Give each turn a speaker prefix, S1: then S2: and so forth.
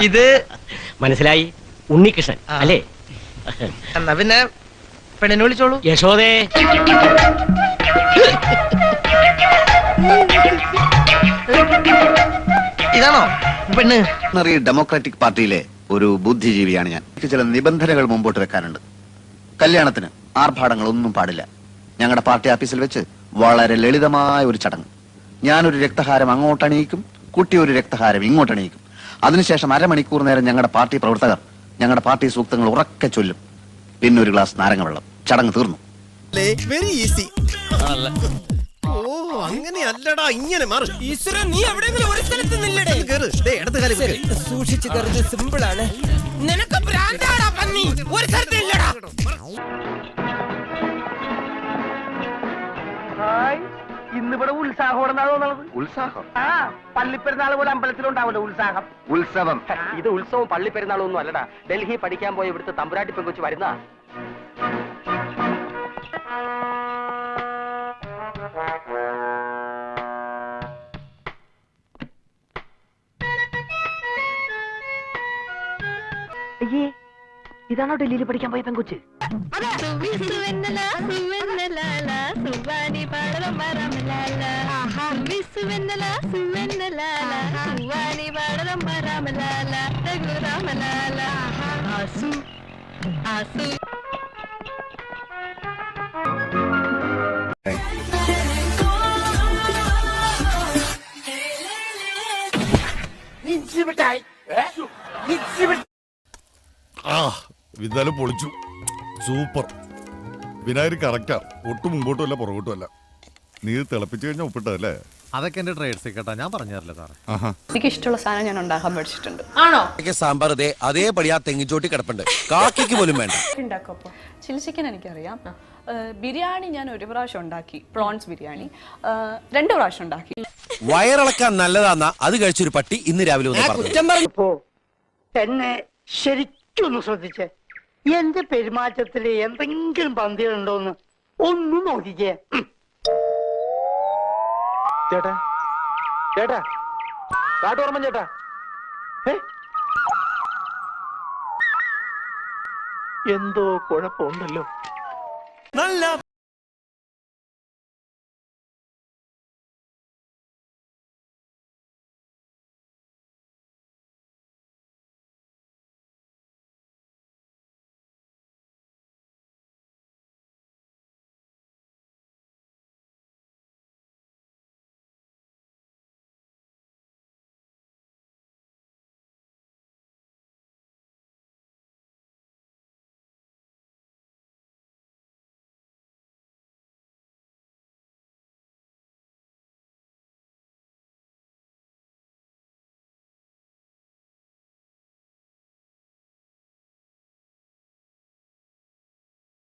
S1: ഇത് മനസ്സിലായി, ഉണ്ണികൃഷ്ണൻ അല്ലേ?
S2: എന്നാ പിന്നെ പെണ്ണിനെ വിളിച്ചോളൂ.
S1: യശോദേ.
S2: ഇതാണോ പെണ്ണ്?
S3: ഡെമോക്രാറ്റിക് പാർട്ടിയിലെ ഒരു ബുദ്ധിജീവിയാണ് ഞാൻ. ചില നിബന്ധനകൾ മുമ്പോട്ട് വെക്കാനുണ്ട്. കല്യാണത്തിന് ആർഭാടങ്ങളൊന്നും പാടില്ല. ഞങ്ങളുടെ പാർട്ടി ഓഫീസിൽ വെച്ച് വളരെ ലളിതമായ ഒരു ചടങ്ങ്. ഞാനൊരു രക്തഹാരം അങ്ങോട്ടണിയിക്കും, കുട്ടി ഒരു രക്തഹാരം ഇങ്ങോട്ടണിയിക്കും. അതിനുശേഷം അരമണിക്കൂർ നേരം ഞങ്ങളുടെ പാർട്ടി പ്രവർത്തകർ ഞങ്ങളുടെ പാർട്ടി സൂക്തങ്ങൾ ഉറക്കെ ചൊല്ലും. പിന്നെ ഒരു ഗ്ലാസ് നാരങ്ങ വെള്ളം. ചടങ്ങ് തീർന്നു.
S4: Very easy. ഓ അങ്ങനെയല്ലടാ, ഇങ്ങനെ മാറ്.
S5: ഈശ്വരൻ, നീ എവിടെയെങ്കിലും ഒരു സ്ഥലത്ത് നില്ലടേ.
S4: സൂക്ഷിച്ചു കരുത്, സിമ്പിൾ ആണ്.
S5: നിനക്ക് ഭ്രാന്താടാ പന്നി, ഒരു സ്ഥലത്ത് ഇല്ലടാ.
S2: ഇന്നിവിടെ ഉത്സാഹം.
S3: ഉത്സാഹം?
S2: ആ, പള്ളിപ്പെരുന്നാൾ പോലെ അമ്പലത്തിലുണ്ടാവല്ലോ ഉത്സാഹം.
S3: ഉത്സവം?
S1: ഇത് ഉത്സവം പള്ളിപ്പെരുന്നാളും ഒന്നും അല്ലടാ. ഡൽഹി പഠിക്കാൻ പോയ ഇവിടുത്തെ തമ്പുരാട്ടി പെങ്കൊച്ച് വരുന്ന.
S2: അയ്യേ, ഇതാണോ ഡൽഹിയിൽ പഠിക്കാൻ പോയ പെങ്കൊച്ച്?
S6: വിദ്യാലയം പൊളിച്ചു. സൂപ്പർ. വിനായകർ കറക്റ്റാ. ഒട്ടും മുമ്പോട്ടും അല്ല പുറകോട്ടും അല്ല. നീ തിളപ്പിച്ചു കഴിഞ്ഞാൽ ഉപ്പിട്ടല്ലേ?
S7: അതൊക്കെ എന്റെ ട്രേഡ് സീക്രട്ടാ, ഞാൻ പറഞ്ഞു തരില്ല സാറേ.
S8: എനിക്ക് ഇഷ്ടമുള്ള സാധനം ഞാൻ ഉണ്ടാക്കാൻ പഠിച്ചിട്ടുണ്ട്.
S5: ആണോ?
S4: സാമ്പാർ അതേപടി ആ തെങ്ങിച്ചോട്ടി കിടപ്പുണ്ട്. കാക്കിക്ക് പോലും വേണ്ട.
S8: ഉണ്ടാക്കപ്പോ ചില്ലി ചിക്കൻ എനിക്കറിയാം. ബിരിയാണി ഞാൻ ഒരു പ്രാവശ്യം ഉണ്ടാക്കി, പ്രോൺസ് ബിരിയാണി 2 പ്രാവശ്യം ഉണ്ടാക്കി.
S4: വയറിളക്കാൻ നല്ലതാന്നാ അത് കഴിച്ചൊരു പട്ടി ഇന്ന് രാവിലെ ഒന്ന് പറഞ്ഞു.
S2: എന്നെ ശരിക്കൊന്ന് ശ്രദ്ധിച്ചേ. എന്റെ പെരുമാറ്റത്തില് എന്തെങ്കിലും പന്തികളുണ്ടോന്ന് ഒന്നും നോക്കിക്കേ.
S1: ചേട്ടാ, ചേട്ടാ, കാട്ടോർമ്മ ചേട്ടാ.
S2: എന്തോ കുഴപ്പമുണ്ടല്ലോ.